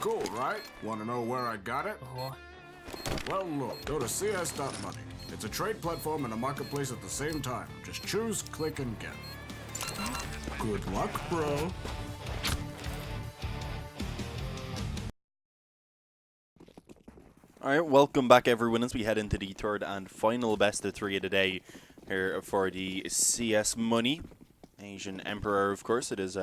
Cool, right? Want to know where I got it? Well, look, go to CS.MONEY. It's a trade platform and a marketplace at the same time. Just choose, click, and get. Good luck, bro. Alright, welcome back everyone as we head into the third and final best of three of the day here for the CS.MONEY. Asian Emperor, of course. It's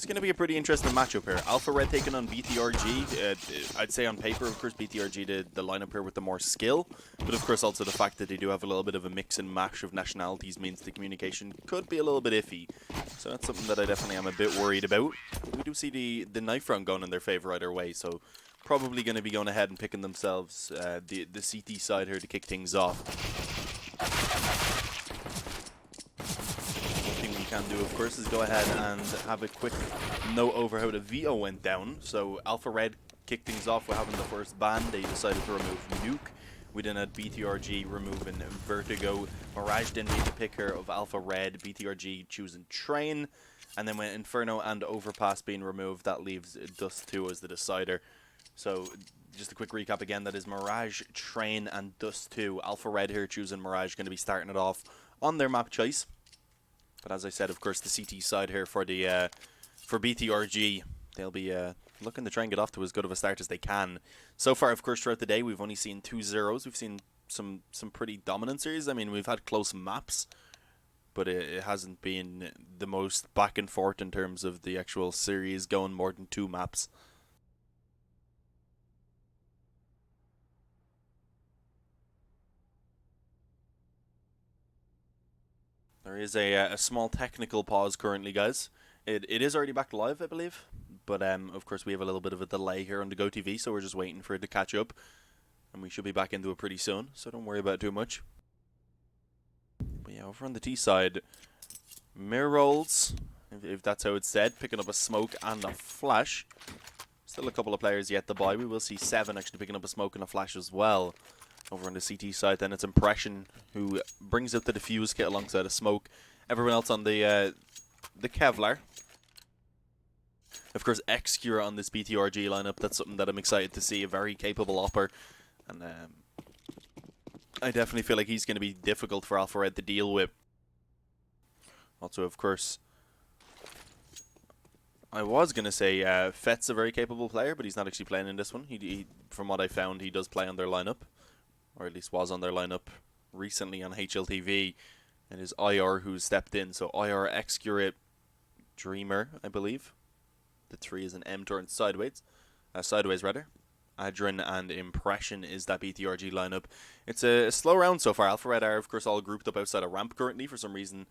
going to be a pretty interesting matchup here. Alpha Red taking on BTRG. I'd say on paper, of course, BTRG did the lineup here with the more skill. But of course, also the fact that they do have a little bit of a mix and mash of nationalities means the communication could be a little bit iffy. So that's something that I definitely am a bit worried about. We do see the knife round going in their favor either way, so probably going to be going ahead and picking themselves the CT side here to kick things off. One thing we can do, of course, is go ahead and have a quick note over how the VO went down. So Alpha Red kicked things off with having the first ban. They decided to remove Nuke. We then had BTRG removing Vertigo. Mirage then made the picker of Alpha Red. BTRG choosing Train. And then when Inferno and Overpass being removed, that leaves Dust 2 as the decider. So, just a quick recap again, that is Mirage, Train, and Dust 2. Alpha Red here choosing Mirage, going to be starting it off on their map choice. But as I said, of course, the CT side here for the for BTRG, they'll be looking to try and get off to as good of a start as they can. So far, of course, throughout the day, we've only seen 2 zeros. We've seen some pretty dominant series. I mean, we've had close maps, but it hasn't been the most back and forth in terms of the actual series going more than 2 maps. There is a small technical pause currently, guys. It is already back live, I believe. But, of course, we have a little bit of a delay here on the GoTV, so we're just waiting for it to catch up. And we should be back into it pretty soon, so don't worry about it too much. But yeah, over on the T side, mirror rolls, if that's how it's said, picking up a smoke and a flash. Still a couple of players yet to buy. We will see 7 actually picking up a smoke and a flash as well. Over on the CT side, then it's Impression who brings out the defuse kit alongside a smoke. Everyone else on the Kevlar. Of course, Xcure on this BTRG lineup. That's something that I'm excited to see. A very capable upper, and I definitely feel like he's going to be difficult for Alpha Red to deal with. Also, of course, I was going to say Fett's a very capable player, but he's not actually playing in this one. He, from what I found, he does play on their lineup. Or at least was on their lineup recently on HLTV. And it is IR who stepped in. So IR, Excurate, Dreamer, I believe. The 3 is an M turned sideways. Sideways, rather. Adrin and Impression is that BTRG lineup. It's a slow round so far. Alpha Red are, of course, all grouped up outside a ramp currently. For some reason,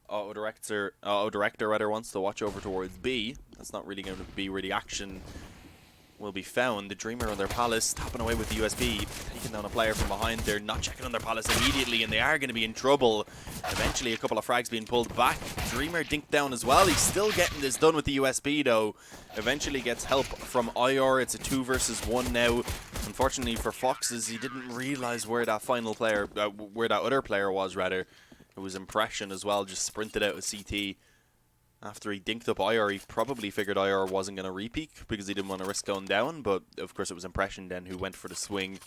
Auto Director rather wants to watch over towards B. That's not really going to be where the action will be found. The Dreamer on their palace, tapping away with the USB, taking down a player from behind. They're not checking on their palace immediately, and they are going to be in trouble. Eventually, a couple of frags being pulled back. Dreamer dinked down as well. He's still getting this done with the USB, though. Eventually gets help from IR. It's a 2 versus 1 now. Unfortunately for Foxes, he didn't realize where that final player, where that other player was, rather. It was Impression as well, just sprinted out of CT. After he dinked up IR, he probably figured IR wasn't going to re-peak because he didn't want to risk going down. But, of course, it was Impression then who went for the swing.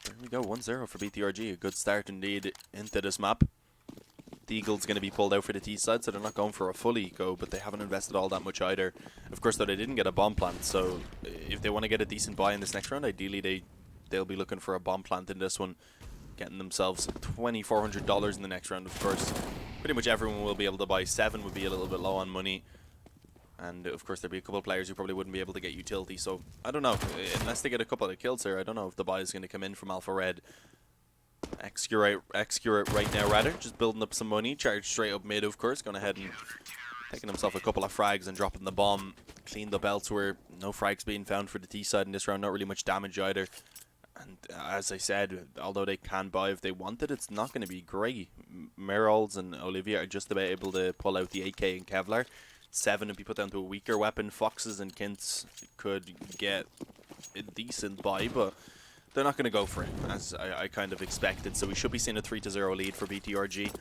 There we go, 1-0 for BTRG. A good start indeed into this map. The Eagle's going to be pulled out for the T side, so they're not going for a full eco, but they haven't invested all that much either. Of course, though, they didn't get a bomb plant, so if they want to get a decent buy in this next round, ideally they'll be looking for a bomb plant in this one. Getting themselves $2,400 in the next round, of course. Pretty much everyone will be able to buy. 7 would be a little bit low on money. And, of course, there'll be a couple of players who probably wouldn't be able to get utility. So, I don't know. Unless they get a couple of kills here, I don't know if the buy is going to come in from Alpha Red. Excurate right now, rather. Just building up some money. Charged straight up mid, of course. Going ahead and taking himself a couple of frags and dropping the bomb. Cleaned up elsewhere. No frags being found for the T side in this round. Not really much damage either. And as I said, although they can buy if they wanted, it's not going to be great. Merolds and Olivia are just about able to pull out the AK and Kevlar. 7 would be put down to a weaker weapon. Foxes and Kints could get a decent buy, but they're not going to go for it, as I kind of expected. So we should be seeing a 3-0 lead for BTRG.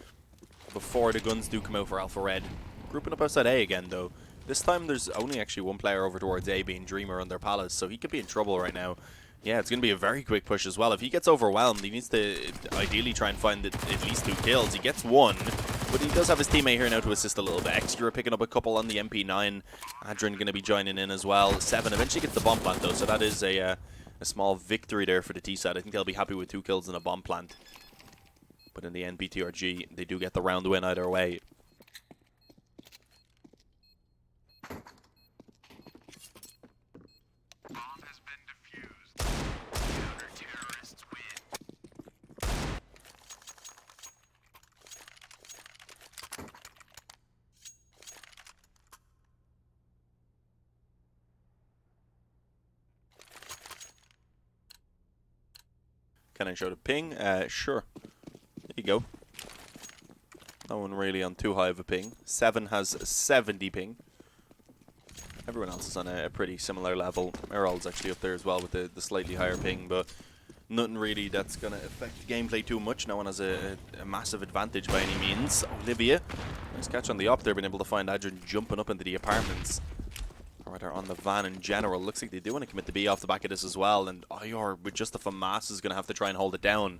before the guns do come out for Alpha Red. Grouping up outside A again, though. This time there's only actually one player over towards A, being Dreamer on their Palace, so he could be in trouble right now. Yeah, it's going to be a very quick push as well. If he gets overwhelmed, he needs to ideally try and find at least 2 kills. He gets 1, but he does have his teammate here now to assist a little bit. Extra picking up a couple on the MP9. Adrian going to be joining in as well. 7 eventually gets the bomb plant, though, so that is a small victory there for the T-side. I think they'll be happy with 2 kills and a bomb plant. But in the end, BTRG, they do get the round win either way. Can I show the ping? Sure. There you go. No one really on too high of a ping. 7 has 70 ping. Everyone else is on a pretty similar level. Errol's actually up there as well with the slightly higher ping, but nothing really that's going to affect the gameplay too much. No one has a massive advantage by any means. Olivia, nice catch on the op there, being able to find Adrian jumping up into the apartments. Or rather on the van in general. Looks like they do want to commit the B off the back of this as well, and IR with just the FAMAS is going to have to try and hold it down.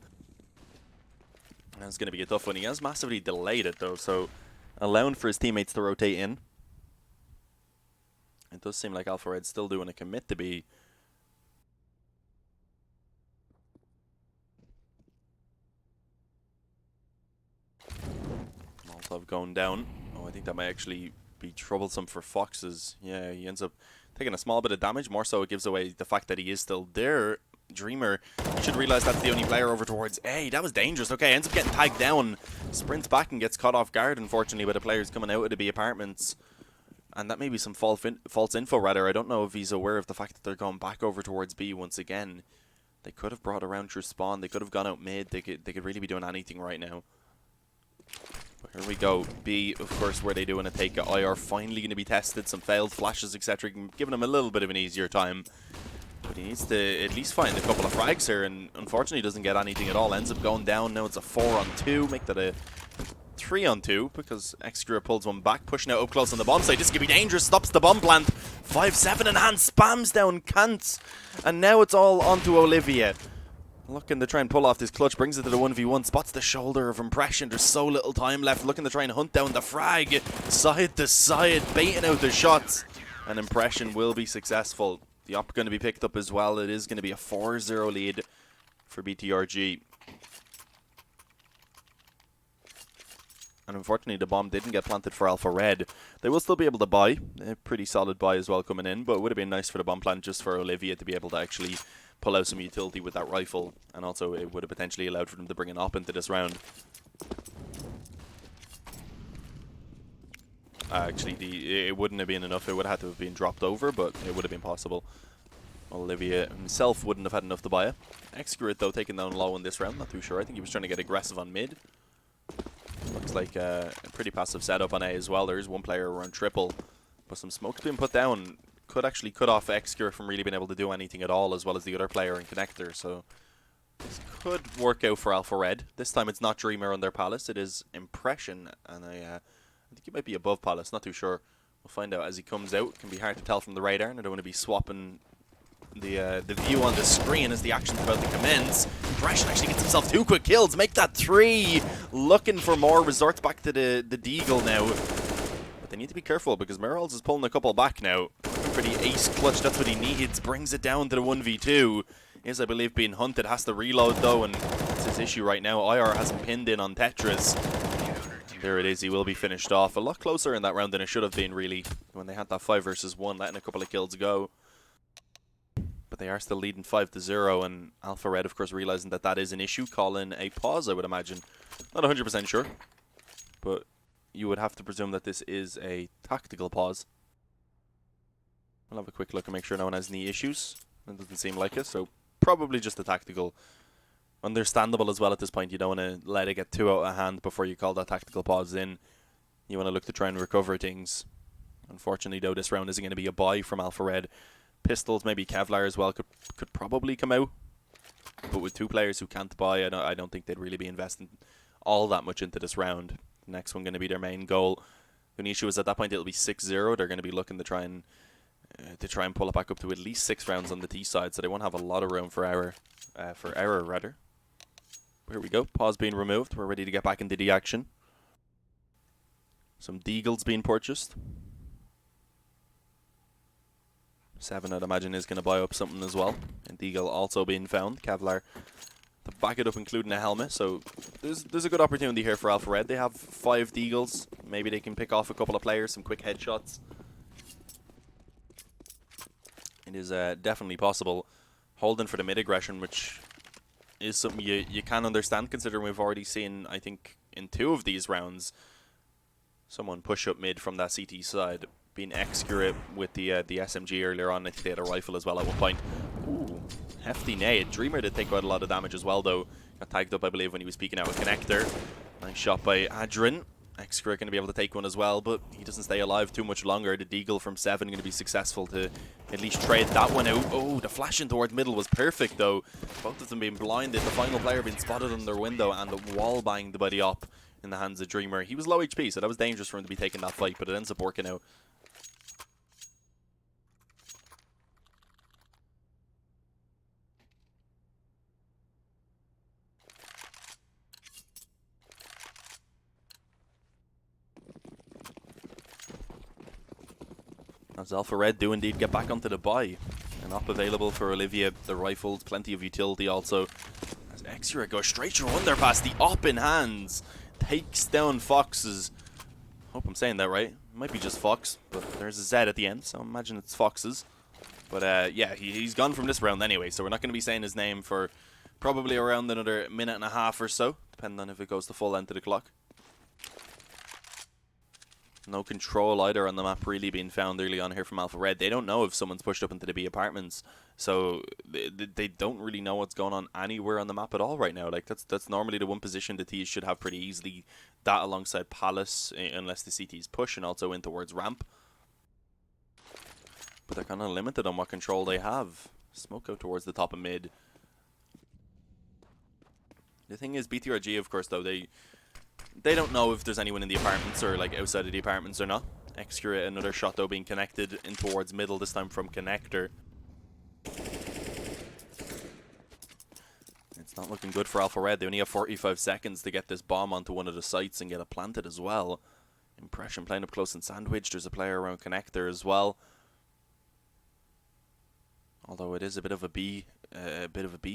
And it's going to be a tough one. He has massively delayed it though, so allowing for his teammates to rotate in. It does seem like Alpha Red's still doing a commit to B. Molotov going down. Oh, I think that might actually be troublesome for Foxes. Yeah, he ends up taking a small bit of damage. More so it gives away the fact that he is still there. Dreamer, you should realize that's the only player over towards A. That was dangerous. Okay, ends up getting tagged down. Sprints back and gets caught off guard, unfortunately, by the players coming out of the B apartments. And that may be some false info, rather. I don't know if he's aware of the fact that they're going back over towards B once again. They could have brought around through spawn. They could have gone out mid. They could really be doing anything right now. But here we go. B, of course, where they do want to take it. IR finally going to be tested. Some failed flashes, etc. Giving him a little bit of an easier time. But he needs to at least find a couple of frags here. And unfortunately doesn't get anything at all. Ends up going down. Now it's a 4-on-2. Make that a 3-on-2 because Extra pulls one back, pushing out up close on the bomb site. This could be dangerous. Stops the bomb plant. 5-7 in hand. Spams down. Can't. And now it's all onto Olivia. Looking to try and pull off this clutch. Brings it to the 1v1. Spots the shoulder of Impression. There's so little time left. Looking to try and hunt down the frag. Side to side. Baiting out the shots. And Impression will be successful. The op going to be picked up as well. It is going to be a 4-0 lead for BTRG. And unfortunately, the bomb didn't get planted for Alpha Red. They will still be able to buy. A pretty solid buy as well coming in. But it would have been nice for the bomb plant just for Olivia to be able to actually pull out some utility with that rifle. And also, it would have potentially allowed for them to bring an op into this round. Actually, it wouldn't have been enough. It would have had to have been dropped over, but it would have been possible. Olivia himself wouldn't have had enough to buy it. Excurate, though, taking down low in this round. Not too sure. I think he was trying to get aggressive on mid. Looks like a pretty passive setup on A as well. There is one player around triple, but some smoke's been put down. Could actually cut off Excure from really being able to do anything at all, as well as the other player in connector. So this could work out for Alpha Red. This time it's not Dreamer on their Palace. It is Impression, and I think he might be above Palace. Not too sure. We'll find out as he comes out. It can be hard to tell from the radar, and I don't want to be swapping the view on the screen as the action's about to commence. Impression actually gets himself 2 quick kills. Make that 3. Looking for more. Resorts back to the Deagle now. But they need to be careful because Merrills is pulling a couple back now. Looking for the ace clutch. That's what he needs. Brings it down to the 1v2. Is, I believe, being hunted. Has to reload though, and that's his issue right now. IR has him pinned in on Tetris. There it is. He will be finished off. A lot closer in that round than it should have been, really, when they had that 5 versus 1, letting a couple of kills go. But they are still leading 5-0, and Alpha Red, of course, realizing that that is an issue, calling a pause, I would imagine. Not 100% sure, but you would have to presume that this is a tactical pause. We'll have a quick look and make sure no one has any issues. It doesn't seem like it, so probably just a tactical. Understandable as well at this point. You don't want to let it get too out of hand before you call that tactical pause in. You want to look to try and recover things. Unfortunately, though, this round isn't going to be a buy from Alpha Red. Pistols, maybe Kevlar as well, could probably come out. But with 2 players who can't buy, I don't think they'd really be investing all that much into this round. The next one going to be their main goal. The only issue is at that point it'll be 6-0. They're going to be looking to try and pull it back up to at least 6 rounds on the T side, so they won't have a lot of room for error. Here we go. Pause being removed. We're ready to get back into the action. Some Deagles being purchased. 7, I'd imagine, is going to buy up something as well. And Deagle also being found. Kevlar to back it up, including a helmet. So there's a good opportunity here for Alpha Red. They have 5 Deagles. Maybe they can pick off a couple of players, some quick headshots. It is definitely possible. Holding for the mid aggression, which is something you can understand, considering we've already seen, I think, in 2 of these rounds, someone push up mid from that CT side, being accurate with the SMG earlier on. I think they had a rifle as well at one point. Ooh, hefty nade. Dreamer did take quite a lot of damage as well, though. Got tagged up, I believe, when he was peeking out with Connector. Nice shot by Adrin. Excra going to be able to take one as well, but he doesn't stay alive too much longer. The Deagle from 7 going to be successful to at least trade that one out. Oh, the flashing towards middle was perfect, though. Both of them being blinded. The final player being spotted on their window, and the wall banged by the op in the hands of Dreamer. He was low HP, so that was dangerous for him to be taking that fight, but it ends up working out. As Alpha Red do indeed get back onto the buy. An op available for Olivia, the rifles, plenty of utility also. As Exura goes straight through underpass, the op in hands takes down Foxes. Hope I'm saying that right. It might be just Fox, but there's a Z at the end, so I imagine it's Foxes. But yeah, he's gone from this round anyway, so we're not going to be saying his name for probably around another minute and a half or so, depending on if it goes the full length of the clock. No control either on the map really being found early on here from Alpha Red. They don't know if someone's pushed up into the B apartments, so they don't really know what's going on anywhere on the map at all right now. Like that's normally the one position the T's should have pretty easily. That alongside Palace, unless the CT's push, and also in towards ramp. But they're kind of limited on what control they have. Smoke out towards the top of mid. The thing is, BTRG, of course, though, they don't know if there's anyone in the apartments or like outside of the apartments or not. Excurate another shot though being connected in towards middle, this time from Connector. It's not looking good for Alpha Red. They only have 45 seconds to get this bomb onto one of the sites and get it planted as well. Impression playing up close and sandwich. There's a player around Connector as well. Although it is a bit of a B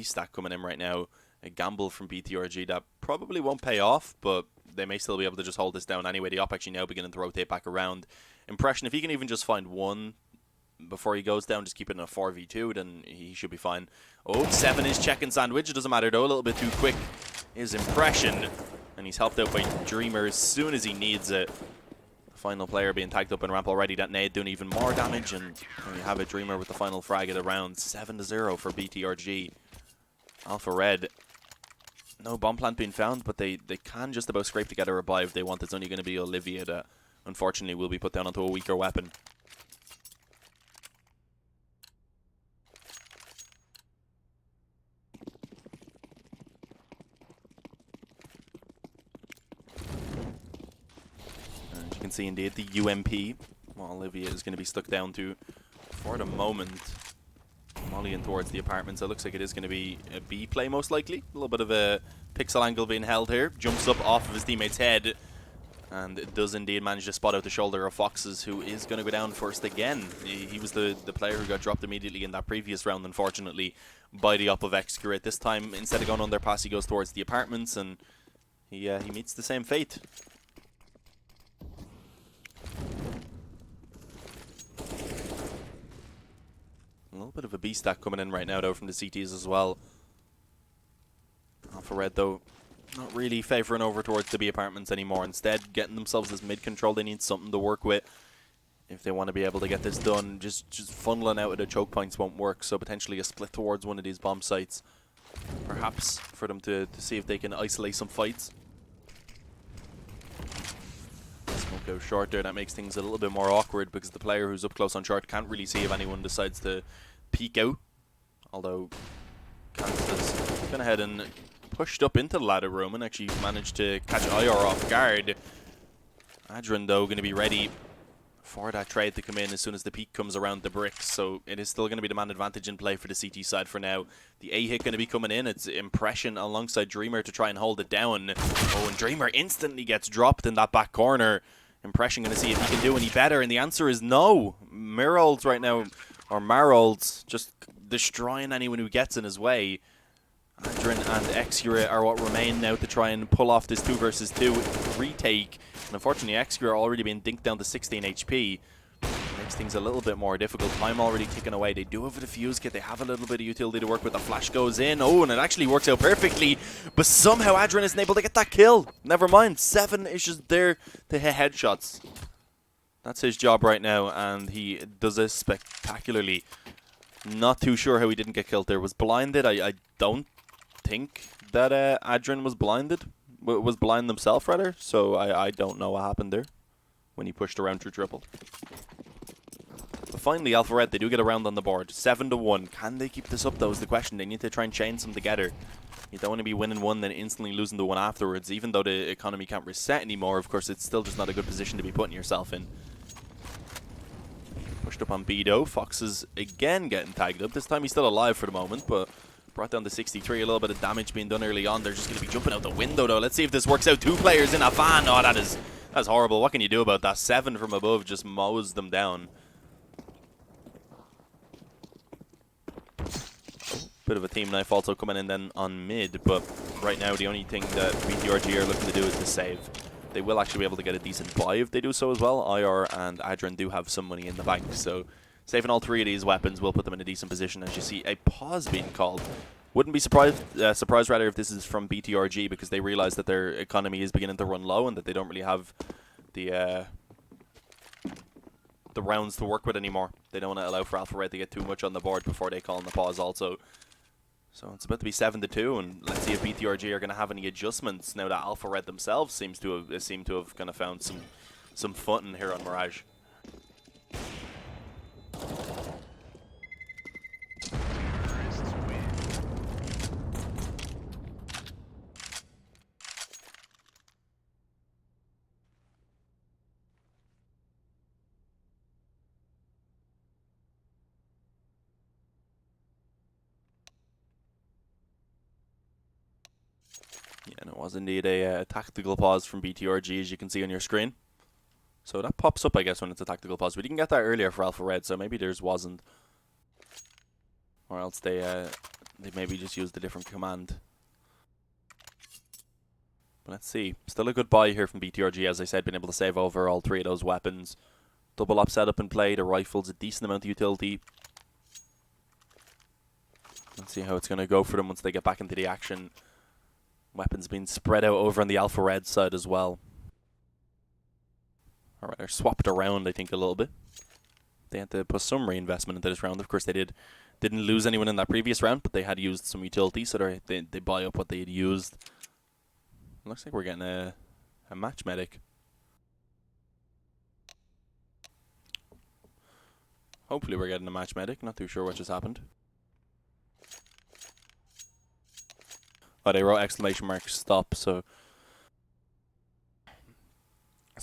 stack coming in right now. A gamble from BTRG that probably won't pay off, but they may still be able to just hold this down anyway. The op actually now beginning to rotate back around. Impression, if he can even just find one before he goes down, just keep it in a 4v2, then he should be fine. Oh, 7 is checking sandwich. It doesn't matter though, a little bit too quick is Impression. And he's helped out by Dreamer as soon as he needs it. The final player being tagged up in ramp already. That nade doing even more damage, and there you have it, Dreamer with the final frag of the round. 7-0 for BTRG. Alpha Red. No bomb plant being found, but they can just about scrape together a buy if they want. It's only going to be Olivia that unfortunately will be put down onto a weaker weapon. As you can see indeed the UMP, what Olivia is going to be stuck down to for the moment. Mollying towards the apartment, so it looks like it is going to be a B play most likely. A little bit of a pixel angle being held here. Jumps up off of his teammate's head, and it does indeed manage to spot out the shoulder of Foxes, who is going to go down first again. He was the player who got dropped immediately in that previous round, unfortunately, by the op of Excurate. This time, instead of going underpass, he goes towards the apartments, and he meets the same fate. A little bit of a B stack coming in right now, though, from the CTs as well. Alpha Red, though, not really favouring over towards the B apartments anymore. Instead, getting themselves this mid control. They need something to work with if they want to be able to get this done. Just funneling out of the choke points won't work, so potentially a split towards one of these bomb sites. Perhaps for them to see if they can isolate some fights. Smoke out short there, that makes things a little bit more awkward because the player who's up close on short can't really see if anyone decides to peek out. Although Kansas has gone ahead and pushed up into the ladder room and actually managed to catch IR off guard. Adrian, though, going to be ready for that trade to come in as soon as the peak comes around the bricks. So it is still going to be the man advantage in play for the CT side for now. The A hit going to be coming in. It's Impression alongside Dreamer to try and hold it down. Oh, and Dreamer instantly gets dropped in that back corner. Impression going to see if he can do any better, and the answer is no. Mirolds right now, or Marolds, just destroying anyone who gets in his way. Adrian and Exura are what remain now to try and pull off this 2 versus 2 retake. And unfortunately, Exura already been dinked down to 16 HP. Makes things a little bit more difficult. Time already ticking away. They do have a defuse kit. They have a little bit of utility to work with. The flash goes in. Oh, and it actually works out perfectly. But somehow Adrian isn't able to get that kill. Never mind. 7 is just there to hit headshots. That's his job right now, and he does this spectacularly. Not too sure how he didn't get killed there. Was blinded. I don't think that Adrian was blinded. Was blind himself, rather. So I don't know what happened there when he pushed around through triple. But finally, Alpha Red, they do get a round on the board. 7-1. Can they keep this up, though, is the question. They need to try and chain some together. You don't want to be winning one, then instantly losing the one afterwards. Even though the economy can't reset anymore, of course, it's still just not a good position to be putting yourself in. Pushed up on Beto. Fox is again getting tagged up. This time he's still alive for the moment, but brought down to 63. A little bit of damage being done early on. They're just going to be jumping out the window, though. Let's see if this works out. 2 players in a van. Oh, that's horrible. What can you do about that? 7 from above just mows them down. Bit of a team knife also coming in then on mid, but right now the only thing that BTRG are looking to do is to save. They will actually be able to get a decent buy if they do so as well. IR and Adrian do have some money in the bank, so saving all 3 of these weapons will put them in a decent position. As you see, a pause being called. Wouldn't be surprised rather if this is from BTRG, because they realize that their economy is beginning to run low and that they don't really have the rounds to work with anymore. They don't want to allow for Alpha Red to get too much on the board before they call in the pause also. So it's about to be 7-2, and let's see if BTRG are going to have any adjustments now that Alpha Red themselves seem to have kind of found some footing here on Mirage. Yeah, and it was indeed a tactical pause from BTRG, as you can see on your screen. So that pops up, I guess, when it's a tactical pause. We didn't get that earlier for Alpha Red, so maybe theirs wasn't. Or else they maybe just used a different command. But let's see. Still a good buy here from BTRG, as I said, been able to save over all 3 of those weapons. Double up setup in play. The rifle's a decent amount of utility. Let's see how it's going to go for them once they get back into the action. Weapons being spread out over on the Alpha Red side as well. Alright, they're swapped around, I think, a little bit. They had to put some reinvestment into this round. Of course, they didn't lose anyone in that previous round, but they had used some utility, so they buy up what they had used. Looks like we're getting a match medic. Hopefully we're getting a match medic. Not too sure what just happened. Oh, they wrote exclamation mark stop, so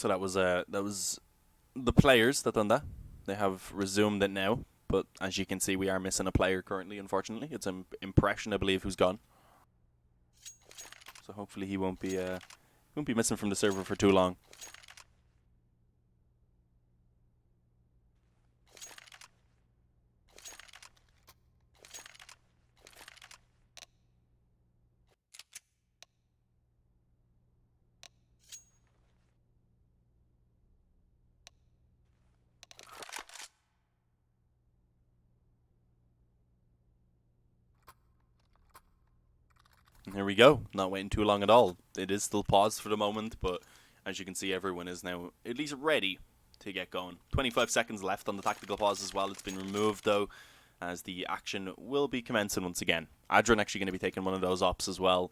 that was the players that done that. They have resumed it now, but as you can see, we are missing a player currently, unfortunately. It's Impression, I believe, who's gone. So hopefully he won't be missing from the server for too long. And here we go. Not waiting too long at all. It is still paused for the moment, but as you can see, everyone is now at least ready to get going. 25 seconds left on the tactical pause as well. It's been removed, though, as the action will be commencing once again. Adrian actually going to be taking one of those ops as well.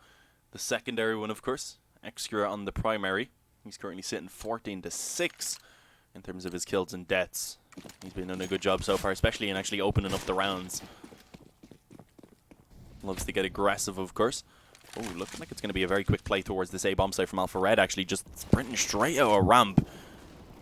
The secondary one, of course. Extra on the primary. He's currently sitting 14-6 in terms of his kills and deaths. He's been doing a good job so far, especially in actually opening up the rounds. Loves to get aggressive, of course. Oh, looking like it's going to be a very quick play towards this A-bomb site from Alpha Red, actually just sprinting straight out a ramp.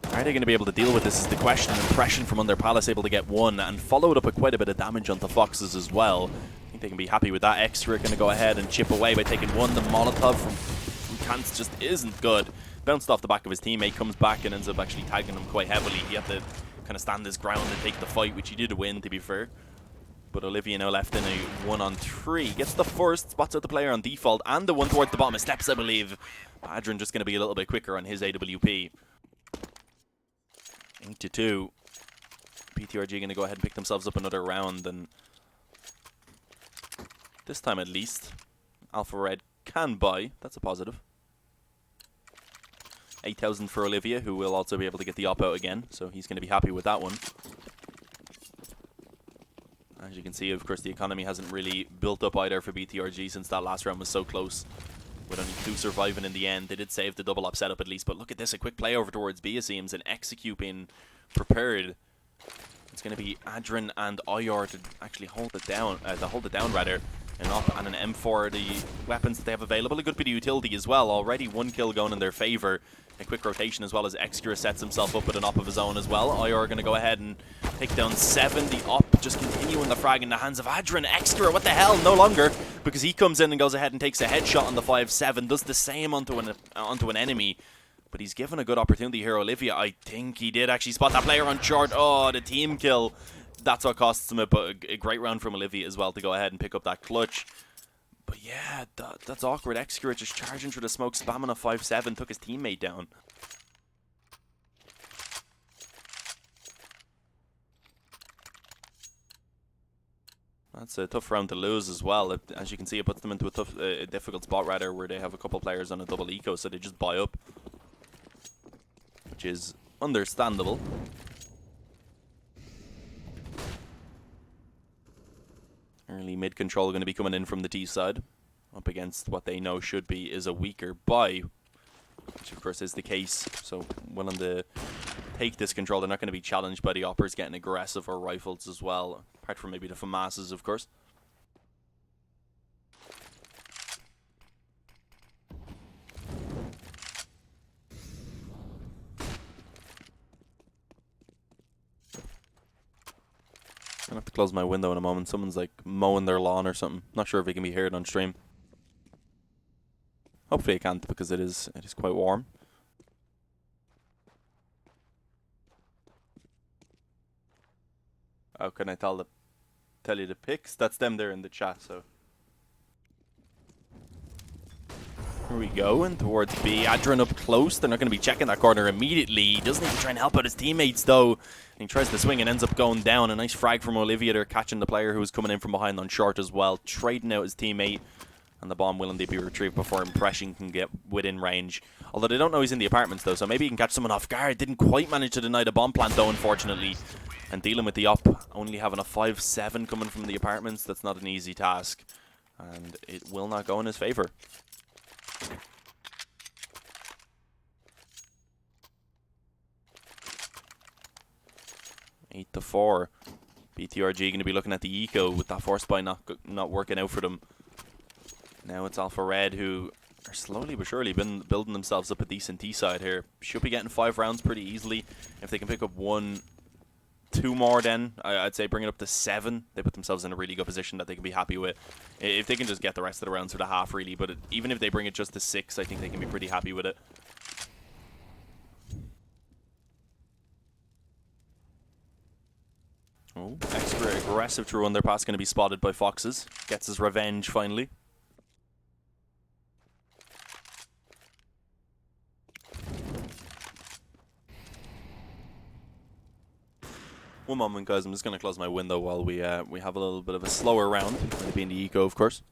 Are they going to be able to deal with this is the question. Impression from under Palace able to get one and followed up with quite a bit of damage onto Foxes as well. I think they can be happy with that. Extra going to go ahead and chip away by taking one. The Molotov from Kantz just isn't good. Bounced off the back of his teammate, comes back and ends up actually tagging him quite heavily. He had to kind of stand his ground and take the fight, which he did win, to be fair. But Olivia now left in a 1-on-3. Gets the first, spots out the player on default, and the one towards the bottom of steps, I believe. Adrian just going to be a little bit quicker on his AWP. 8-2. BTRG going to go ahead and pick themselves up another round, and this time at least, Alpha Red can buy. That's a positive. 8,000 for Olivia, who will also be able to get the op out again, so he's going to be happy with that one. As you can see, of course, the economy hasn't really built up either for BTRG since that last round was so close. With only 2 surviving in the end. They did save the double up setup at least, but look at this, a quick play over towards B, it seems, and Execute being prepared. It's going to be Adrian and IR to actually hold it down, rather. An op and an M4, the weapons that they have available. A good bit of utility as well. Already 1 kill going in their favor. A quick rotation as well as Execure sets himself up with an op of his own as well. IR going to go ahead and take down 7. The op just continuing the frag in the hands of Adrian. Execure, what the hell? No longer, because he comes in and goes ahead and takes a headshot on the 5-7. Does the same onto an enemy. But he's given a good opportunity here. Olivia, I think he did actually spot that player on short. Oh, the team kill. That's what costs him it, but a great round from Olivia as well to go ahead and pick up that clutch. But yeah, that's awkward. Execure just charging through the smoke, spamming a 5-7, took his teammate down. That's a tough round to lose as well. As you can see, it puts them into a difficult spot rather, where they have a couple players on a double eco, so they just buy up, which is understandable. Early mid control going to be coming in from the T side, up against what they know should be is a weaker buy, which of course is the case. So willing to take this control. They're not going to be challenged by the oppers getting aggressive or rifles as well, apart from maybe the FAMASs, of course. I'm gonna have to close my window in a moment. Someone's like mowing their lawn or something. Not sure if it can be heard on stream. Hopefully it can't, because it is quite warm. How can I tell you the pics? That's them there in the chat, so. Here we go, and towards B. Adrian up close. They're not going to be checking that corner immediately. He does need to try and help out his teammates, though. And he tries to swing and ends up going down. A nice frag from Olivia there, catching the player who was coming in from behind on short as well. Trading out his teammate. And the bomb willing to be retrieved before Impression can get within range. Although they don't know he's in the apartments, though, so maybe he can catch someone off guard. Didn't quite manage to deny the bomb plant, though, unfortunately. And dealing with the op, only having a 5-7 coming from the apartments, that's not an easy task. And it will not go in his favor. Eight to 4. BTRG going to be looking at the eco with that force buy not working out for them. Now it's Alpha Red, who are slowly but surely been building themselves up a decent T side here. Should be getting 5 rounds pretty easily. If they can pick up 1, 2 more, then I'd say bring it up to 7. They put themselves in a really good position that they can be happy with. If they can just get the rest of the rounds for the half, really. But even if they bring it just to 6, I think they can be pretty happy with it. Oh, extra aggressive through underpass going to be spotted by Foxes. Gets his revenge finally. One moment, guys. I'm just going to close my window while we have a little bit of a slower round. Going to be in the eco, of course.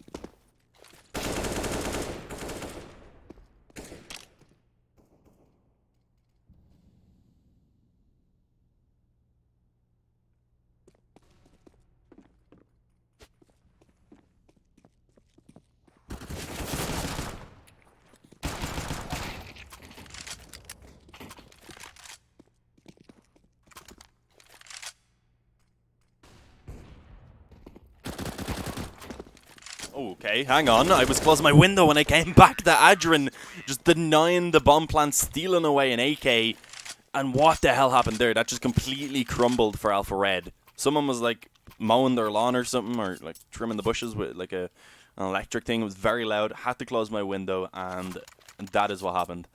Okay, hang on. I was closing my window when I came back to Adrian just denying the bomb plant, stealing away an AK. And what the hell happened there? That just completely crumbled for Alpha Red. Someone was like mowing their lawn or something, or like trimming the bushes with like an electric thing. It was very loud. Had to close my window, and that is what happened.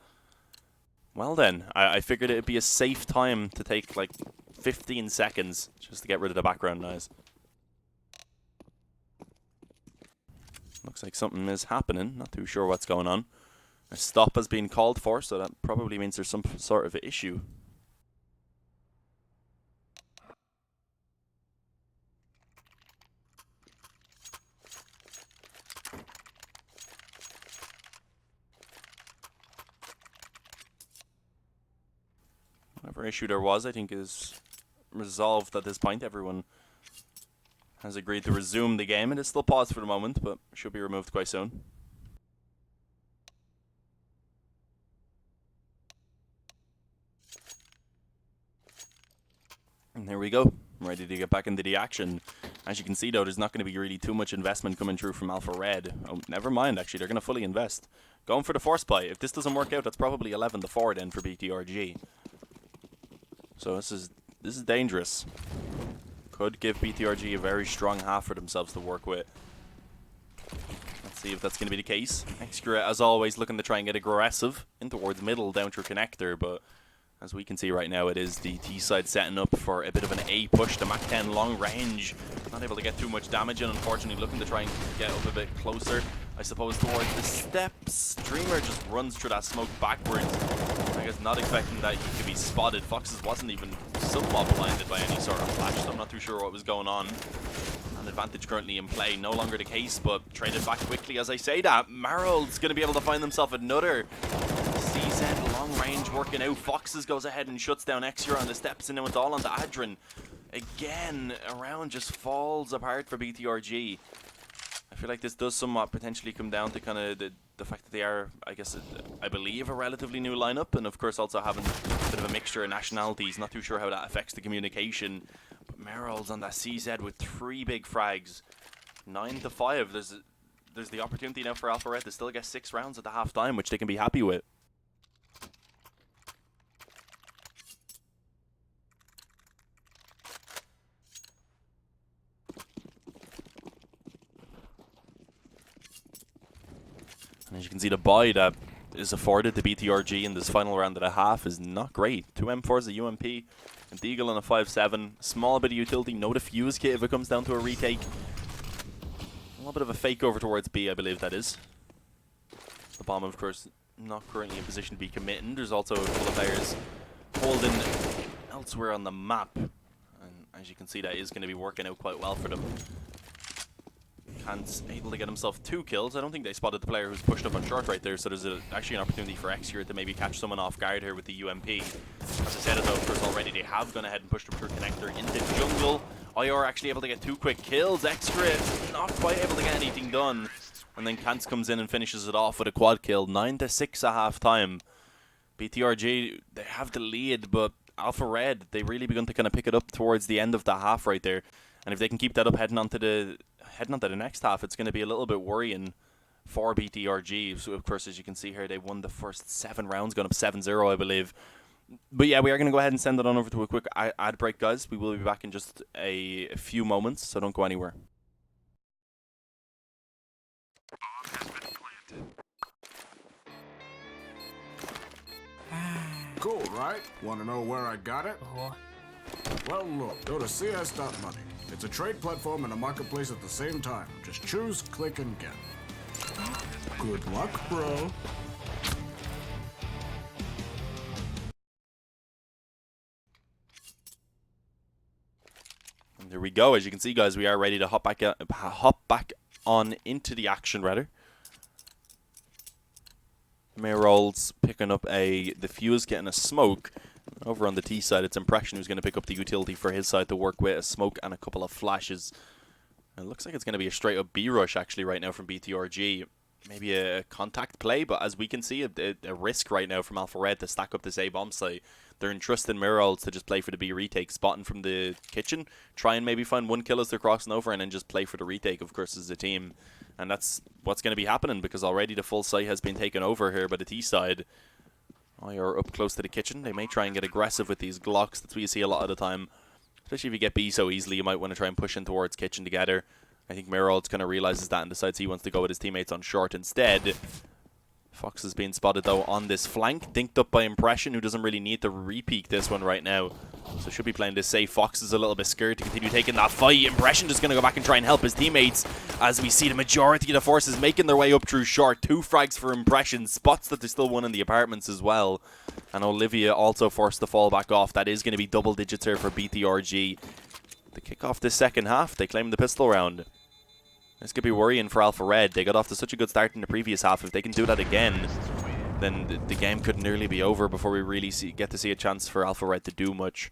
Well then, I figured it'd be a safe time to take like 15 seconds just to get rid of the background noise. Looks like something is happening. Not too sure what's going on. A stop has been called for, so that probably means there's some sort of issue. Whatever issue there was, I think, is resolved at this point. Everyone has agreed to resume the game. It is still paused for the moment, but should be removed quite soon. And there we go. I'm ready to get back into the action. As you can see, though, there's not going to be really too much investment coming through from Alpha Red. Oh, never mind, actually. They're going to fully invest. Going for the force buy. If this doesn't work out, that's probably 11-4 then for BTRG. So this is dangerous. Could give BTRG a very strong half for themselves to work with. Let's see if that's going to be the case. Extra, as always, looking to try and get aggressive in towards middle down through connector, but as we can see right now, it is the T side setting up for a bit of an A push. The Mach 10 long range, not able to get too much damage in, unfortunately, looking to try and get up a bit closer, I suppose, towards the steps. Dreamer just runs through that smoke backwards. I guess not expecting that he could be spotted. Foxes wasn't even somewhat blinded by any sort of flash, so I'm not too sure what was going on. An advantage currently in play, no longer the case, but traded back quickly as I say that. Marrow's going to be able to find himself another CZ long range working out. Foxes goes ahead and shuts down Exura on the steps, and then it's all onto Adrian. Again, around just falls apart for BTRG. I feel like this does somewhat potentially come down to kind of the fact that they are, I guess, I believe, a relatively new lineup, and of course also having a bit of a mixture of nationalities. Not too sure how that affects the communication. But Merrill's on that CZ with 3 big frags. 9-5. There's the opportunity now for Alpha Red to still get 6 rounds at the half time, which they can be happy with. And as you can see, the buy that is afforded to BTRG in this final round of the half is not great. 2 M4s, a UMP, a Deagle and a 5.7. Small bit of utility, no defuse kit if it comes down to a retake. A little bit of a fake over towards B, I believe that is. The bomb, of course, not currently in position to be committing. There's also a couple of players holding elsewhere on the map. And as you can see, that is going to be working out quite well for them. Kant's able to get himself 2 kills. I don't think they spotted the player who's pushed up on short right there, so there's actually an opportunity for X here to maybe catch someone off guard here with the UMP. As I said, though, of course, already they have gone ahead and pushed him through connector into jungle. IR actually able to get 2 quick kills. Extra not quite able to get anything done. And then Kantz comes in and finishes it off with a quad kill. 9-6 at half time. BTRG, they have the lead, but Alpha Red, they really begun to kind of pick it up towards the end of the half right there. And if they can keep that up heading on to the next half, it's going to be a little bit worrying for BTRG. So, of course, as you can see here, they won the first 7 rounds, going up 7-0, I believe. But yeah, we are going to go ahead and send it on over to a quick ad break, guys. We will be back in just a few moments, so don't go anywhere. Cool, right? Want to know where I got it? Well, look, go to CS.MONEY. It's a trade platform and a marketplace at the same time. Just choose, click, and get. Good luck, bro. And there we go. As you can see, guys, we are ready to hop back on into the action, rather. Mayrolls picking up the fuse, getting a smoke. Over on the T side, it's Impression who's going to pick up the utility for his side to work with, a smoke and a couple of flashes. It looks like it's going to be a straight up B rush actually right now from BTRG. Maybe a contact play, but as we can see, a risk right now from Alpha Red to stack up this A bomb site. They're entrusting Mirrolls to just play for the B retake, spotting from the kitchen, try and maybe find 1 kill as they're crossing over, and then just play for the retake, of course, as a team. And that's what's going to be happening, because already the full site has been taken over here by the T side. Are up close to the kitchen. They may try and get aggressive with these Glocks. That's what you see a lot of the time. Especially if you get B so easily, you might want to try and push in towards kitchen together. I think Mirrold's kind of realizes that and decides he wants to go with his teammates on short instead. Fox has been spotted, though, on this flank. Dinked up by Impression, who doesn't really need to re-peek this one right now. So should be playing this safe. Fox is a little bit scared to continue taking that fight. Impression just going to go back and try and help his teammates. As we see the majority of the forces making their way up through short. 2 frags for Impression. Spots that there's still one in the apartments as well. And Olivia also forced to fall back off. That is going to be double digits here for BTRG. The kick off this second half. They claim the pistol round. This could be worrying for Alpha Red. They got off to such a good start in the previous half. If they can do that again, then the game could nearly be over before we really get to see a chance for Alpha Red to do much.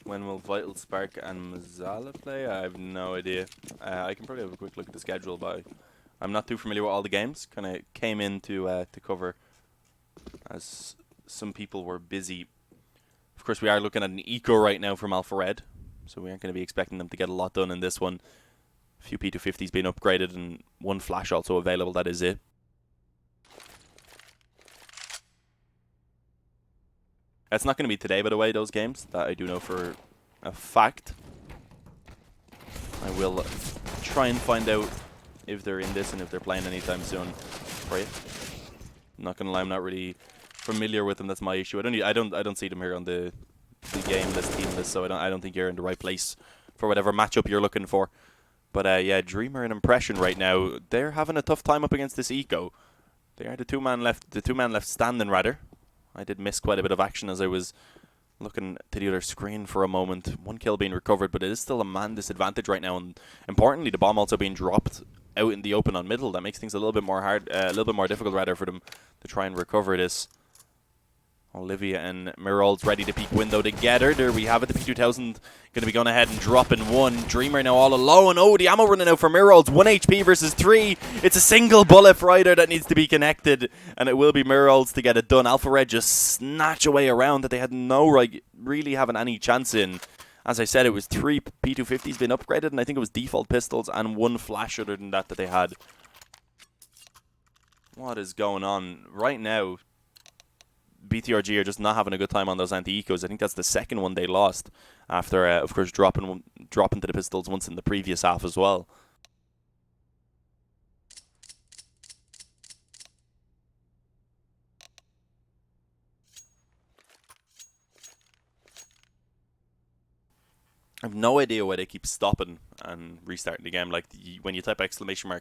When will Vital Spark and Mazzala play? I have no idea. I can probably have a quick look at the schedule, but I'm not too familiar with all the games. Kind of came in to cover as some people were busy. Of course, we are looking at an eco right now from Alpha Red, so we aren't going to be expecting them to get a lot done in this one. A few P250s being upgraded and 1 flash also available. That is it. It's not going to be today, by the way, those games. That I do know for a fact. I will try and find out if they're in this and if they're playing anytime soon for you. I'm not going to lie, I'm not really familiar with them. That's my issue. I don't see them here on the game list, team list, so I don't think you're in the right place for whatever matchup you're looking for. But yeah, Dreamer and Impression right now, they're having a tough time up against this eco. They are the two man left standing rather. I did miss quite a bit of action as I was looking to the other screen for a moment. 1 kill being recovered, but it is still a man disadvantage right now. And importantly, the bomb also being dropped out in the open on middle. That makes things a little bit more hard, a little bit more difficult rather for them to try and recover this. Olivia and Mirrold's ready to peek window together. There we have it. The P2000 going to be going ahead and dropping 1. Dreamer now all alone. Oh, the ammo running out for Mirrold's. 1 HP versus 3. It's a single bullet for either that needs to be connected. And it will be Mirrold's to get it done. Alpha Red just snatch away around that they had no really having any chance in. As I said, it was 3 P250s being upgraded. And I think it was default pistols and 1 flash other than that they had. What is going on right now? BTRG are just not having a good time on those anti-ecos. I think that's the second one they lost after, of course, dropping to the pistols once in the previous half as well. I have no idea why they keep stopping and restarting the game. Like when you type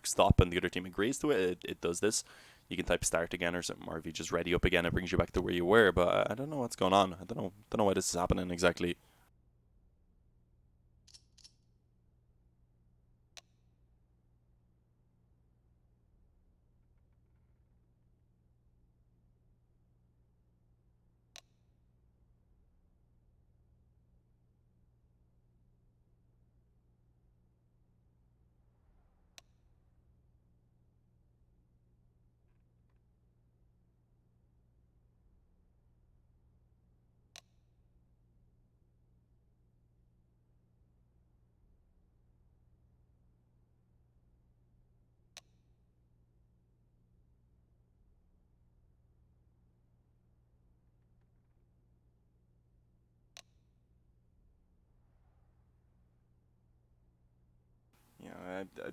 !stop and the other team agrees to it, it does this. You can type start again or something, or if you just ready up again, it brings you back to where you were. But I don't know what's going on. I don't know why this is happening exactly. Yeah, I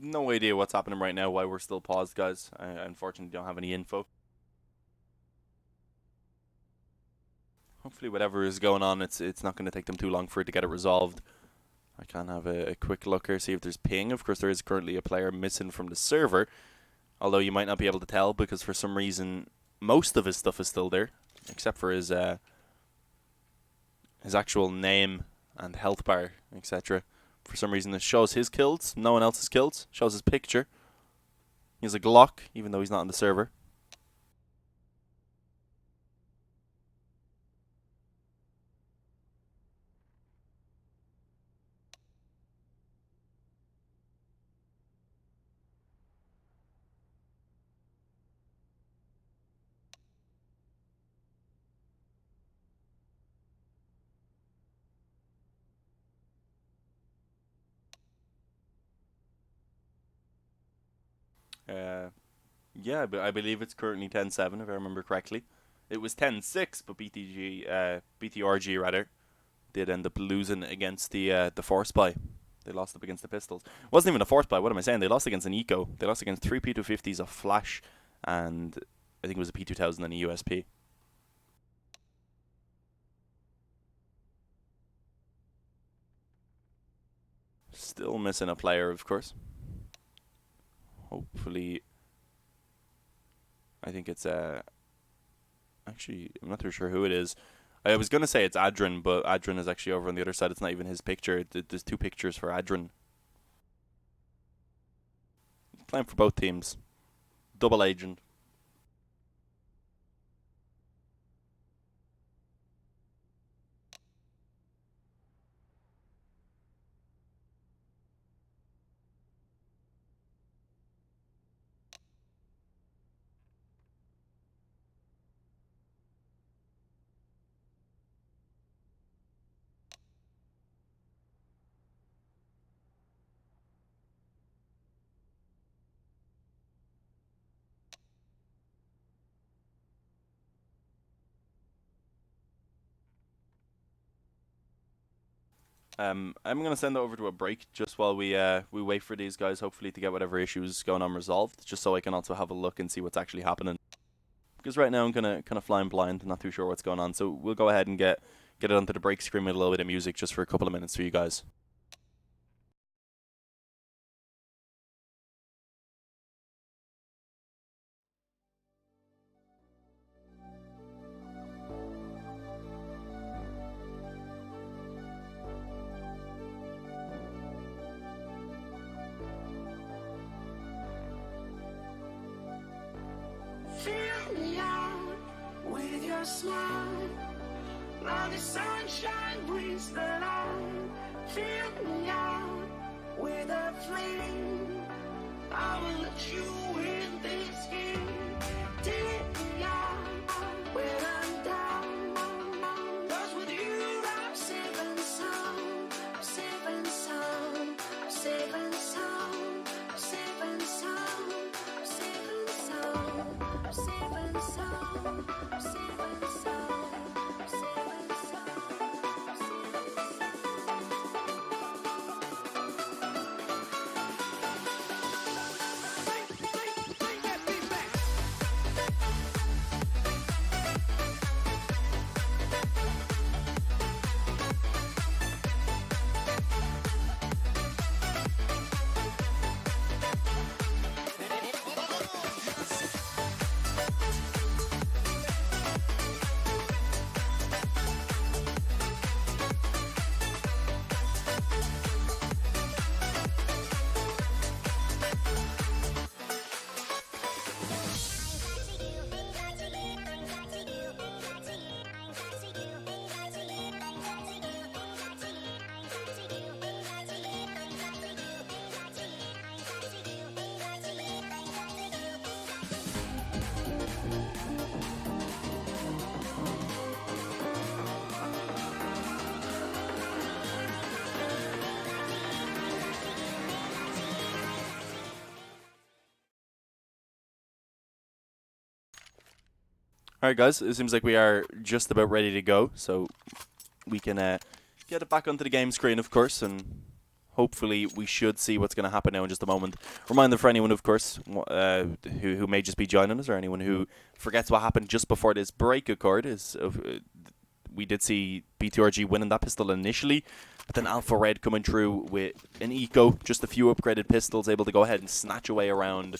no idea what's happening right now, why we're still paused, guys. I unfortunately don't have any info. Hopefully whatever is going on, it's not going to take them too long for it to get it resolved. I can have a quick look here, see if there's ping. Of course, there is currently a player missing from the server, although you might not be able to tell because for some reason most of his stuff is still there, except for his actual name and health bar, etc. For some reason, it shows his kills, no one else's kills. Shows his picture. He has a Glock, even though he's not on the server. Yeah, but I believe it's currently 10-7 if I remember correctly. It was 10-6, but BTRG rather, did end up losing against the Force Buy. They lost up against the Pistols. It wasn't even a Force Buy. What am I saying? They lost against an Eco. They lost against 3 P250s, a Flash, and I think it was a P2000 and a USP. Still missing a player, of course. Hopefully, I think it's actually, I'm not too sure who it is. I was going to say it's Adrian, but Adrian is actually over on the other side. It's not even his picture. There's 2 pictures for Adrian. Playing for both teams. Double agent. I'm going to send it over to a break just while we wait for these guys, hopefully, to get whatever issues going on resolved, just so I can also have a look and see what's actually happening. Because right now I'm kind of flying blind, not too sure what's going on. So we'll go ahead and get it onto the break screen with a little bit of music just for a couple of minutes for you guys. Fill me out with your smile, like the sunshine brings the light. Fill me out with a flame, I will let you in this game. Take me out when I'm down, 'cause with you I'm safe and sound. I'm safe and sound, I'm safe and sound, I'm safe and sound, I'm safe and sound, I'm safe and sound, I'm safe and sound, I'm safe and sound, I'm safe and sound. Alright guys, it seems like we are just about ready to go, so we can get it back onto the game screen, of course, and hopefully we should see what's going to happen now in just a moment. Reminder for anyone, of course, who may just be joining us, or anyone who forgets what happened just before this break occurred, is we did see BTRG winning that pistol initially, but then Alpha Red coming through with an Eco, just a few upgraded pistols, able to go ahead and snatch away around.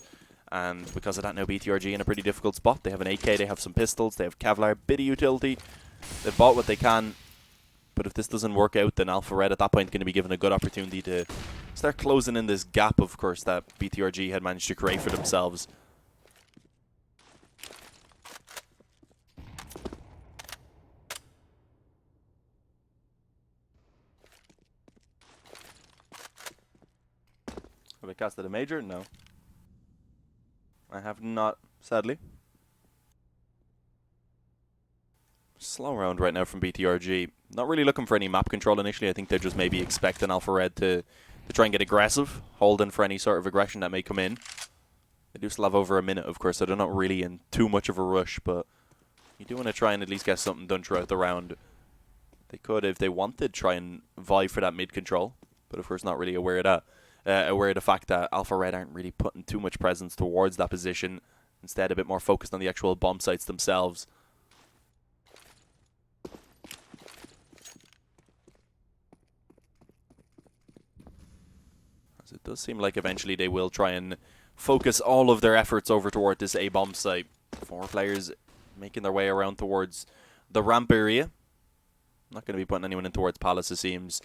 And because of that, now BTRG in a pretty difficult spot. They have an AK, they have some pistols, they have Kevlar, bit of utility. They've bought what they can. But if this doesn't work out, then Alpha Red at that point is going to be given a good opportunity to start closing in this gap, of course, that BTRG had managed to create for themselves. Have I casted a major? No. I have not, sadly. Slow round right now from BTRG. Not really looking for any map control initially. I think they're just maybe expecting Alpha Red to try and get aggressive, holding for any sort of aggression that may come in. They do still have over a minute, of course, so they're not really in too much of a rush, but you do want to try and at least get something done throughout the round. They could, if they wanted, try and vie for that mid control, but of course not really aware of that. Aware of the fact that Alpha Red aren't really putting too much presence towards that position. Instead, a bit more focused on the actual bomb sites themselves. As it does seem like eventually they will try and focus all of their efforts over toward this A bomb site. 4 players making their way around towards the ramp area. Not going to be putting anyone in towards Palace, it seems.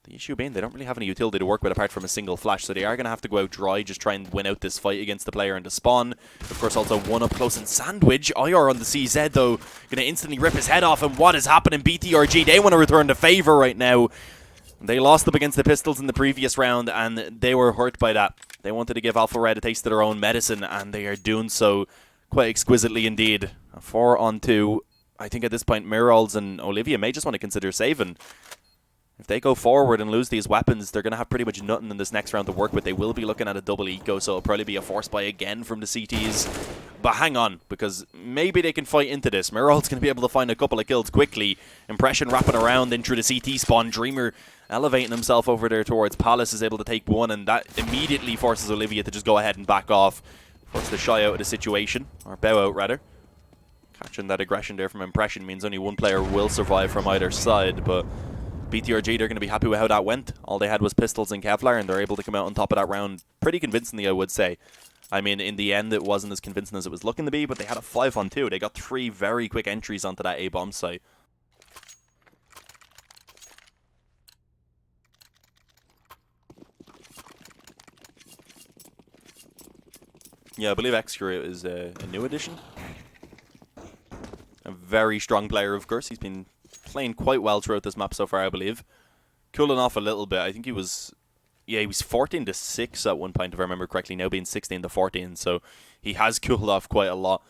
The issue being they don't really have any utility to work with apart from a single flash, so they are going to have to go out dry, just try and win out this fight against the player in the spawn. Of course, also one up close and sandwich. IR on the CZ, though, going to instantly rip his head off, and what is happening? BTRG, they want to return the favour right now. They lost up against the Pistols in the previous round, and they were hurt by that. They wanted to give Alpha Red a taste of their own medicine, and they are doing so quite exquisitely indeed. A 4-on-2. I think at this point, Mirals and Olivia may just want to consider saving. If they go forward and lose these weapons, they're going to have pretty much nothing in this next round to work with. They will be looking at a double eco, so it'll probably be a force buy again from the CTs. But hang on, because maybe they can fight into this. Miral's going to be able to find a couple of kills quickly. Impression wrapping around in through the CT spawn. Dreamer elevating himself over there towards Palace is able to take one, and that immediately forces Olivia to just go ahead and back off. Force to shy out of the situation, or bow out rather. Catching that aggression there from Impression means only one player will survive from either side, but BTRG, they're going to be happy with how that went. All they had was pistols and Kevlar, and they're able to come out on top of that round pretty convincingly, I would say. I mean, in the end, it wasn't as convincing as it was looking to be, but they had a 5-on-2. They got 3 very quick entries onto that A-bomb site. Yeah, I believe Excurate is a new addition. A very strong player, of course. He's been playing quite well throughout this map so far, I believe. Cooling off a little bit. I think he was 14-6 at one point, if I remember correctly, now being 16-14, so he has cooled off quite a lot.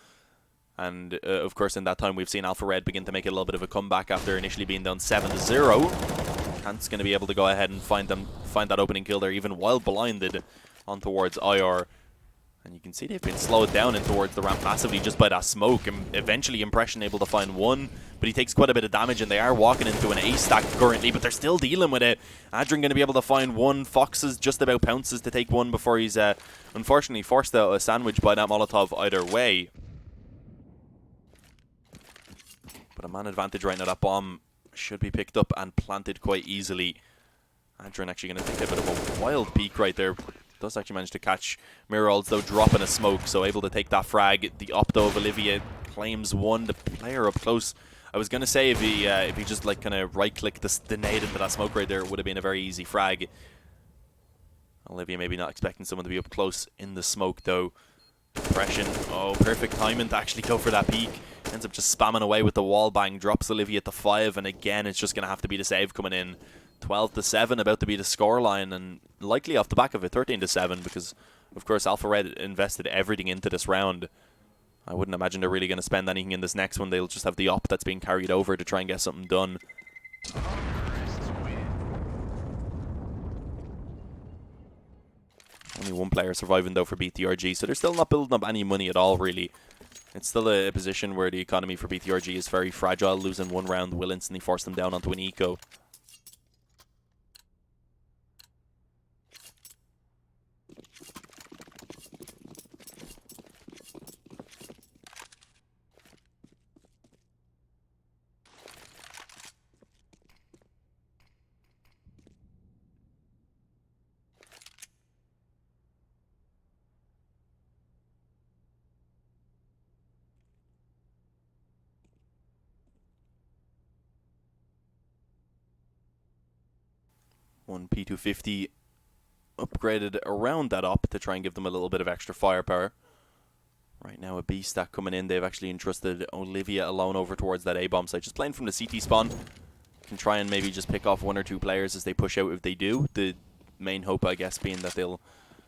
And, of course, in that time, we've seen Alpha Red begin to make a little bit of a comeback after initially being down 7-0. Kant's going to be able to go ahead and find that opening kill there, even while blinded on towards IR. And you can see they've been slowed down in towards the ramp massively just by that smoke. And eventually Impression able to find one, but he takes quite a bit of damage, and they are walking into an A stack currently, but they're still dealing with it. Adrian going to be able to find one. Foxes just about pounces to take one before he's unfortunately forced out a sandwich by that Molotov either way. But a man advantage right now. That bomb should be picked up and planted quite easily. Adrian actually going to take a bit of a wild peek right there. Does actually manage to catch Mirals, though, dropping a smoke, so able to take that frag. The opto of Olivia claims one. The player up close, I was going to say if he just like kind of right-clicked the nade into that smoke right there, it would have been a very easy frag. Olivia maybe not expecting someone to be up close in the smoke, though. Impression, oh, perfect timing to actually go for that peek. Ends up just spamming away with the wall bang, drops Olivia at the 5, and again, it's just going to have to be the save coming in. 12-7, about to be the scoreline, and likely off the back of it, 13-7, because, of course, Alpha Red invested everything into this round. I wouldn't imagine they're really going to spend anything in this next one. They'll just have the op that's being carried over to try and get something done. Only one player surviving, though, for BTRG, so they're still not building up any money at all, really. It's still a position where the economy for BTRG is very fragile. Losing one round will instantly force them down onto an eco. One P250 upgraded around that up to try and give them a little bit of extra firepower. Right now a B stack coming in. They've actually entrusted Olivia alone over towards that A-bomb site. Just playing from the CT spawn. Can try and maybe just pick off 1 or 2 players as they push out if they do. The main hope, I guess, being that they'll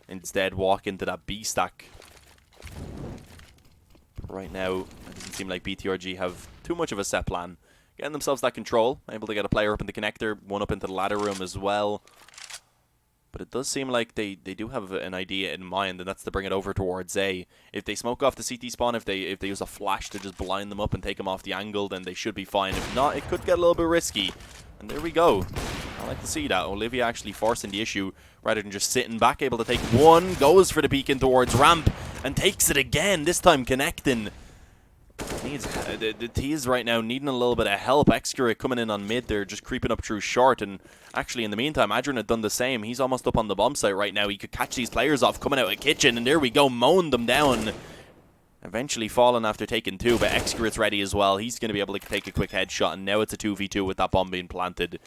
instead walk into that B stack. But right now, it doesn't seem like BTRG have too much of a set plan. Getting themselves that control, able to get a player up in the connector, one up into the ladder room as well. But it does seem like they do have an idea in mind, and that's to bring it over towards A. If they smoke off the CT spawn, if they use a flash to just blind them up and take them off the angle, then they should be fine. If not, it could get a little bit risky. And there we go. I like to see that. Olivia actually forcing the issue rather than just sitting back, able to take one, goes for the beacon in towards ramp, and takes it again, this time connecting. The T's right now needing a little bit of help. Excurate coming in on mid there, just creeping up through short. And actually, in the meantime, Adrian had done the same. He's almost up on the bomb site right now. He could catch these players off coming out of kitchen. And there we go, mowing them down. Eventually falling after taking 2, but Excurate's ready as well. He's going to be able to take a quick headshot. And now it's a 2v2 with that bomb being planted.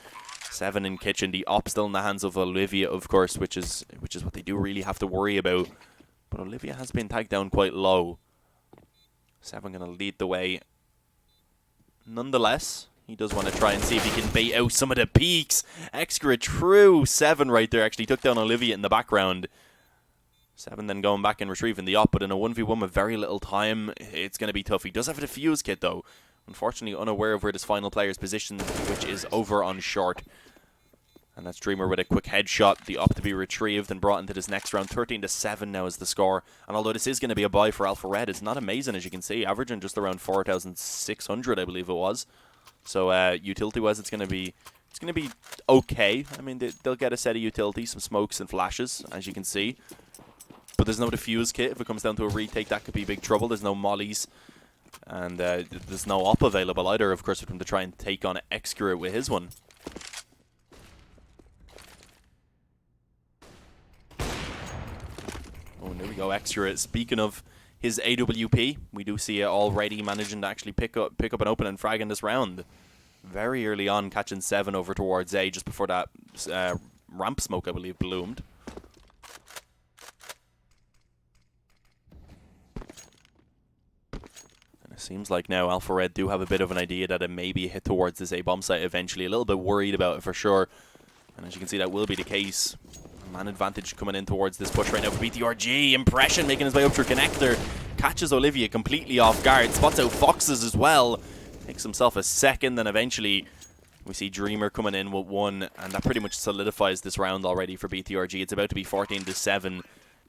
7 in kitchen. The op still in the hands of Olivia, of course, which is what they do really have to worry about. But Olivia has been tagged down quite low. 7 going to lead the way. Nonetheless, he does want to try and see if he can bait out some of the peaks. Extra true 7 right there. Actually took down Olivia in the background. 7 then going back and retrieving the op, but in a 1v1 with very little time, it's going to be tough. He does have a defuse kit though. Unfortunately unaware of where this final player's position, which is over on short. And that's Dreamer with a quick headshot. The op to be retrieved and brought into this next round. 13-7 now is the score. And although this is going to be a buy for Alpha Red, it's not amazing as you can see. Averaging just around 4,600, I believe it was. So utility-wise, it's going to be okay. I mean, they'll get a set of utility, some smokes and flashes, as you can see. But there's no defuse kit. If it comes down to a retake, that could be big trouble. There's no mollies. And there's no op available either, of course, for him to try and take on Excurate with his one. Oh, and there we go, Excurate. Speaking of his AWP, we do see it already managing to actually pick up an open and frag in this round. Very early on, catching 7 over towards A, just before that ramp smoke, I believe, bloomed. And it seems like now Alpha Red do have a bit of an idea that it may be a hit towards this A bomb site eventually. A little bit worried about it for sure. And as you can see, that will be the case. Man advantage coming in towards this push right now for BTRG. Impression making his way up through connector. Catches Olivia completely off guard. Spots out Foxes as well. Takes himself a second. Then eventually we see Dreamer coming in with 1. And that pretty much solidifies this round already for BTRG. It's about to be 14-7.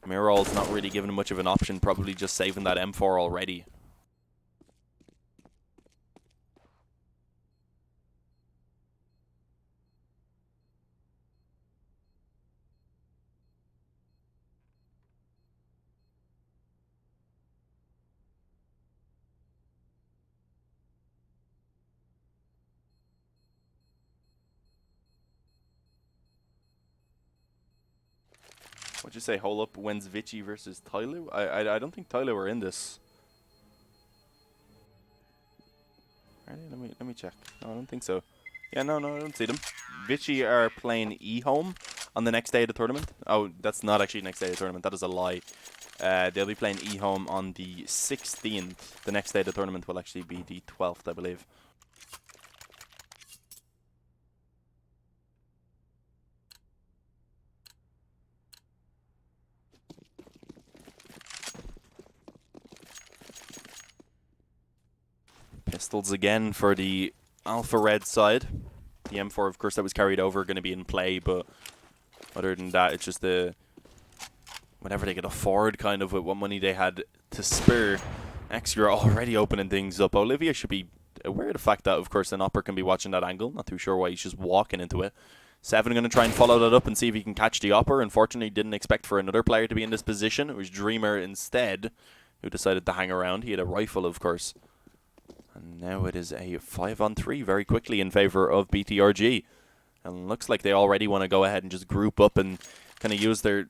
Mirror's not really given much of an option. Probably just saving that M4 already. What'd you say? Hole up wins Vici versus Tyloo? I don't think Tyloo are in this. Really? Let me check. No, I don't think so. Yeah, no, I don't see them. Vici are playing E-Home on the next day of the tournament. Oh, that's not actually next day of the tournament. That is a lie. They'll be playing E-Home on the 16th. The next day of the tournament will actually be the 12th, I believe. Pistols again for the Alpha Red side. The M4, of course, that was carried over, going to be in play, but other than that, it's just whatever they could afford, kind of, with what money they had to spare. Extra already opening things up. Olivia should be aware of the fact that, of course, an upper can be watching that angle. Not too sure why he's just walking into it. 7 going to try and follow that up and see if he can catch the upper. Unfortunately, didn't expect for another player to be in this position. It was Dreamer instead who decided to hang around. He had a rifle, of course. And now it is a 5-on-3 very quickly in favor of BTRG. And looks like they already want to go ahead and just group up and kind of use their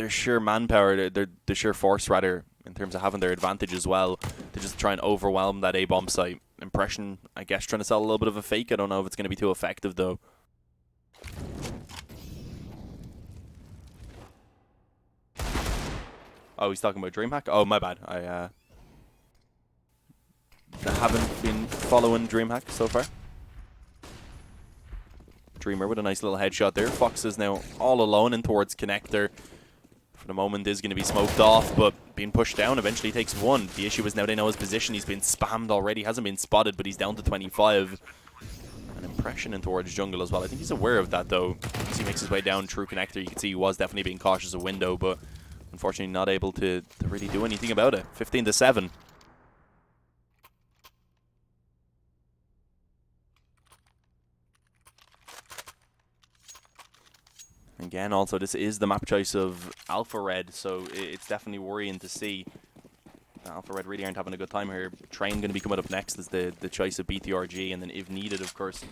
sheer manpower, their sheer force rather, in terms of having their advantage as well, to just try and overwhelm that A-bomb site. Impression, I guess, trying to sell a little bit of a fake. I don't know if it's going to be too effective though. Oh, he's talking about DreamHack? Oh, my bad. I haven't been following DreamHack so far. Dreamer with a nice little headshot there. Fox is now all alone in towards connector. For the moment is going to be smoked off, but being pushed down eventually takes 1. The issue is now they know his position. He's been spammed already. Hasn't been spotted, but he's down to 25. an impression in towards jungle as well. I think he's aware of that though. As he makes his way down through connector, you can see he was definitely being cautious of window, but unfortunately not able to really do anything about it. 15-7. Again, also, this is the map choice of Alpha Red, so it's definitely worrying to see. Alpha Red really aren't having a good time here. Train going to be coming up next as the choice of BTRG, and then if needed, of course,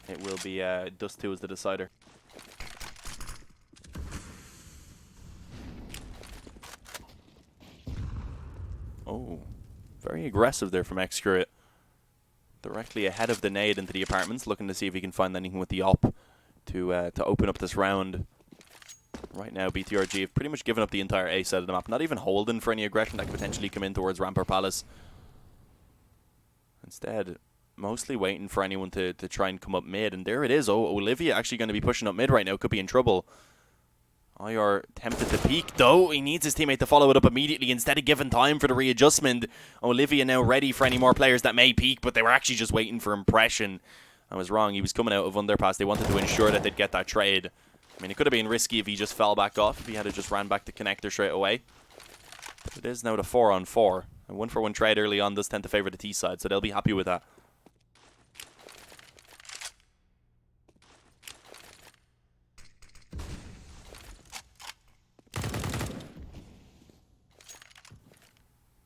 it will be Dust 2 as the decider. Oh, very aggressive there from Excurate. Directly ahead of the nade into the apartments, looking to see if he can find anything with the op to open up this round. Right now, BTRG have pretty much given up the entire A side of the map, not even holding for any aggression that could potentially come in towards Ramp or Palace. Instead, mostly waiting for anyone to try and come up mid, and there it is. Oh, Olivia actually going to be pushing up mid right now, could be in trouble. IR tempted to peek, though. He needs his teammate to follow it up immediately instead of giving time for the readjustment. Olivia now ready for any more players that may peek, but they were actually just waiting for impression. I was wrong. He was coming out of underpass. They wanted to ensure that they'd get that trade. I mean, it could have been risky if he just fell back off, if he had just ran back to connector straight away. But it is now the 4-on-4. A 1-for-1 trade early on does tend to favor the T side, so they'll be happy with that.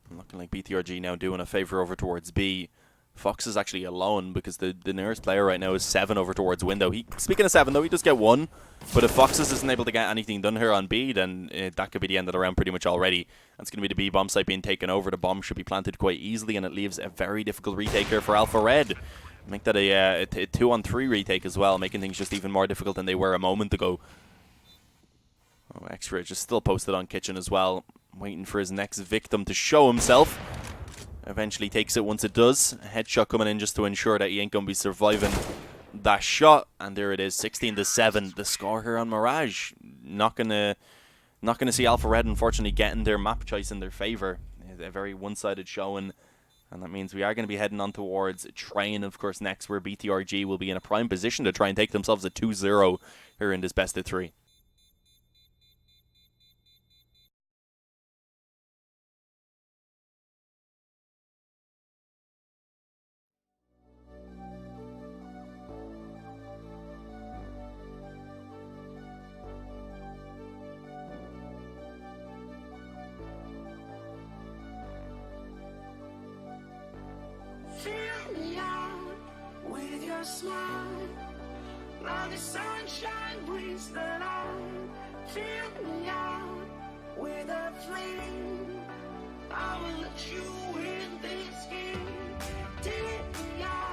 Looking like BTRG now doing a favor over towards B. Fox is actually alone because the nearest player right now is 7 over towards window. Speaking of 7 though, he does get 1. But if Foxes isn't able to get anything done here on B, then that could be the end of the round pretty much already. That's going to be the B bomb site being taken over. The bomb should be planted quite easily, and it leaves a very difficult retake here for Alpha Red. Make that a 2-on-3 retake as well, making things just even more difficult than they were a moment ago. Oh, X-Ray just still posted on Kitchen as well, waiting for his next victim to show himself. Eventually takes it once it does. A headshot coming in just to ensure that he ain't going to be surviving that shot. And there it is, 16-7. The score here on Mirage. Not gonna see Alpha Red, unfortunately, getting their map choice in their favor. A very one-sided showing. And that means we are going to be heading on towards Train, of course, next, where BTRG will be in a prime position to try and take themselves a 2-0 here in this best of 3. Fill me out with your smile, like the sunshine brings the light. Fill me out with a flame, I will let you in this game. Take me out.